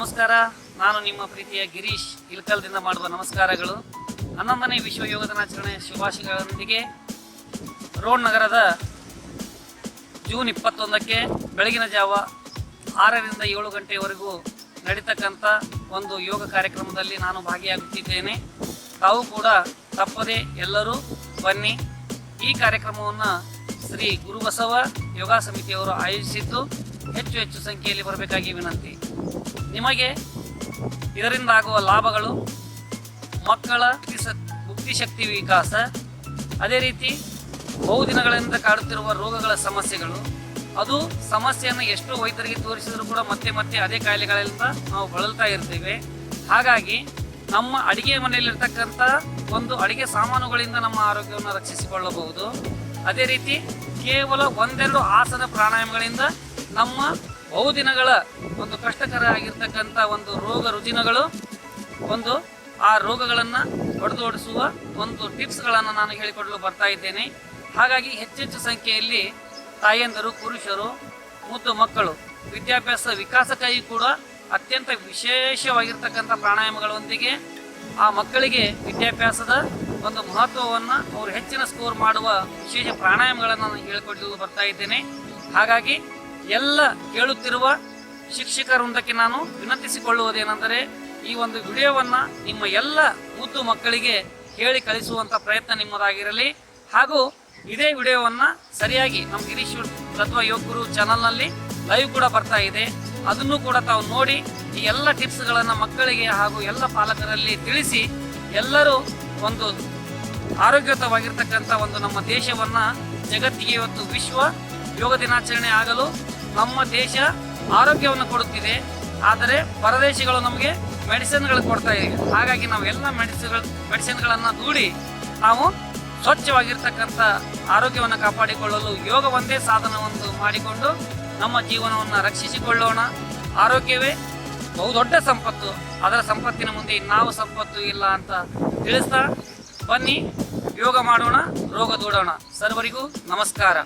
ನಮಸ್ಕಾರ. ನಾನು ನಿಮ್ಮ ಪ್ರೀತಿಯ ಗಿರೀಶ್ ಇಲ್ಕಲ್ದಿಂದ ಮಾಡುವ ನಮಸ್ಕಾರಗಳು. 11ನೇ ವಿಶ್ವ ಯೋಗ ದಿನಾಚರಣೆ ಶುಭಾಶಯಗಳೊಂದಿಗೆ ರೋಡ್ ನಗರದ ಜೂನ್ 21ಕ್ಕೆ ಬೆಳಗಿನ ಜಾವ 6ರಿಂದ 7 ಗಂಟೆಯವರೆಗೂ ನಡೀತಕ್ಕಂಥ ಒಂದು ಯೋಗ ಕಾರ್ಯಕ್ರಮದಲ್ಲಿ ನಾನು ಭಾಗಿಯಾಗುತ್ತಿದ್ದೇನೆ. ತಾವು ಕೂಡ ತಪ್ಪದೆ ಎಲ್ಲರೂ ಬನ್ನಿ. ಈ ಕಾರ್ಯಕ್ರಮವನ್ನು ಶ್ರೀ ಗುರುಬಸವ ಯೋಗ ಸಮಿತಿಯವರು ಆಯೋಜಿಸಿದ್ದು ಹೆಚ್ಚು ಸಂಖ್ಯೆಯಲ್ಲಿ ಬರಬೇಕಾಗಿ ವಿನಂತಿ. ನಿಮಗೆ ಇದರಿಂದ ಆಗುವ ಲಾಭಗಳು ಮಕ್ಕಳ ಬುದ್ಧಿಶಕ್ತಿ ವಿಕಾಸ, ಅದೇ ರೀತಿ ಬಹುದಿನಗಳಿಂದ ಕಾಡುತ್ತಿರುವ ರೋಗಗಳ ಸಮಸ್ಯೆಗಳು, ಅದು ಸಮಸ್ಯೆಯನ್ನು ಎಷ್ಟೋ ವೈದ್ಯರಿಗೆ ತೋರಿಸಿದರೂ ಕೂಡ ಮತ್ತೆ ಅದೇ ಕಾಯಿಲೆಗಳಿಂದ ನಾವು ಬಳಲ್ತಾ ಇರ್ತೇವೆ. ಹಾಗಾಗಿ ನಮ್ಮ ಅಡಿಗೆ ಮನೆಯಲ್ಲಿರ್ತಕ್ಕಂಥ ಒಂದು ಅಡಿಗೆ ಸಾಮಾನುಗಳಿಂದ ನಮ್ಮ ಆರೋಗ್ಯವನ್ನು ರಕ್ಷಿಸಿಕೊಳ್ಳಬಹುದು. ಅದೇ ರೀತಿ ಕೇವಲ ಒಂದೆರಡು ಆಸನ ಪ್ರಾಣಾಯಾಮಗಳಿಂದ ನಮ್ಮ ಬಹುದಿನಗಳ ಒಂದು ಕಷ್ಟಕರ ಆಗಿರ್ತಕ್ಕಂಥ ಒಂದು ರೋಗ ರುಜಿನಗಳು ಒಂದು ಆ ರೋಗಗಳನ್ನು ಹೊಡೆದೋಡಿಸುವ ಒಂದು ಟಿಪ್ಸ್ಗಳನ್ನು ನಾನು ಹೇಳಿಕೊಡಲು ಬರ್ತಾ ಇದ್ದೇನೆ. ಹಾಗಾಗಿ ಹೆಚ್ಚು ಸಂಖ್ಯೆಯಲ್ಲಿ ತಾಯಂದಿರು, ಪುರುಷರು, ಮುದ್ದು ಮಕ್ಕಳು ವಿದ್ಯಾಭ್ಯಾಸ ವಿಕಾಸಕ್ಕಾಗಿ ಕೂಡ ಅತ್ಯಂತ ವಿಶೇಷವಾಗಿರ್ತಕ್ಕಂಥ ಪ್ರಾಣಾಯಾಮಗಳೊಂದಿಗೆ ಆ ಮಕ್ಕಳಿಗೆ ವಿದ್ಯಾಭ್ಯಾಸದ ಒಂದು ಮಹತ್ವವನ್ನು ಅವರು ಹೆಚ್ಚಿನ ಸ್ಕೋರ್ ಮಾಡುವ ವಿಶೇಷ ಪ್ರಾಣಾಯಾಮಗಳನ್ನು ನಾನು ಹೇಳಿಕೊಡಲು ಬರ್ತಾ ಇದ್ದೇನೆ. ಹಾಗಾಗಿ ಎಲ್ಲ ಕೇಳುತ್ತಿರುವ ಶಿಕ್ಷಕ ವೃಂದಕ್ಕೆ ನಾನು ವಿನಂತಿಸಿಕೊಳ್ಳುವುದೇನೆಂದರೆ, ಈ ಒಂದು ವಿಡಿಯೋವನ್ನು ನಿಮ್ಮ ಎಲ್ಲ ಮುದ್ದು ಮಕ್ಕಳಿಗೆ ಹೇಳಿ ಕಳಿಸುವಂಥ ಪ್ರಯತ್ನ ನಿಮ್ಮದಾಗಿರಲಿ. ಹಾಗೂ ಇದೇ ವಿಡಿಯೋವನ್ನು ಸರಿಯಾಗಿ ನಮ್ಮ ಗಿರೀಶ್ ತತ್ವ ಯೋಗ ಗುರು ಚಾನಲ್ನಲ್ಲಿ ಲೈವ್ ಕೂಡ ಬರ್ತಾ ಇದೆ. ಅದನ್ನು ಕೂಡ ತಾವು ನೋಡಿ ಈ ಎಲ್ಲ ಟಿಪ್ಸ್ಗಳನ್ನು ಮಕ್ಕಳಿಗೆ ಹಾಗೂ ಎಲ್ಲ ಪಾಲಕರಲ್ಲಿ ತಿಳಿಸಿ ಎಲ್ಲರೂ ಒಂದು ಆರೋಗ್ಯಯುತವಾಗಿರ್ತಕ್ಕಂಥ ಒಂದು ನಮ್ಮ ದೇಶವನ್ನು ಜಗತ್ತಿಗೆ ಇವತ್ತು ವಿಶ್ವ ಯೋಗ ದಿನಾಚರಣೆ ಆಗಲು ನಮ್ಮ ದೇಶ ಆರೋಗ್ಯವನ್ನು ಕೊಡುತ್ತಿದೆ. ಆದರೆ ಪರದೇಶಗಳು ನಮಗೆ ಮೆಡಿಸಿನ್ಗಳು ಕೊಡ್ತಾ ಇವೆ. ಹಾಗಾಗಿ ನಾವು ಎಲ್ಲ ಮೆಡಿಸಿನ್ಗಳನ್ನು ದೂಡಿ ನಾವು ಸ್ವಚ್ಛವಾಗಿರ್ತಕ್ಕಂಥ ಆರೋಗ್ಯವನ್ನು ಕಾಪಾಡಿಕೊಳ್ಳಲು ಯೋಗ ಒಂದೇ ಸಾಧನವನ್ನು ಮಾಡಿಕೊಂಡು ನಮ್ಮ ಜೀವನವನ್ನು ರಕ್ಷಿಸಿಕೊಳ್ಳೋಣ. ಆರೋಗ್ಯವೇ ಬಹುದೊಡ್ಡ ಸಂಪತ್ತು. ಅದರ ಸಂಪತ್ತಿನ ಮುಂದೆ ಇನ್ನಾವ ಸಂಪತ್ತು ಇಲ್ಲ ಅಂತ ತಿಳಿಸ್ತಾ ಬನ್ನಿ, ಯೋಗ ಮಾಡೋಣ, ರೋಗ ದೂಡೋಣ. ಸರ್ವರಿಗೂ ನಮಸ್ಕಾರ.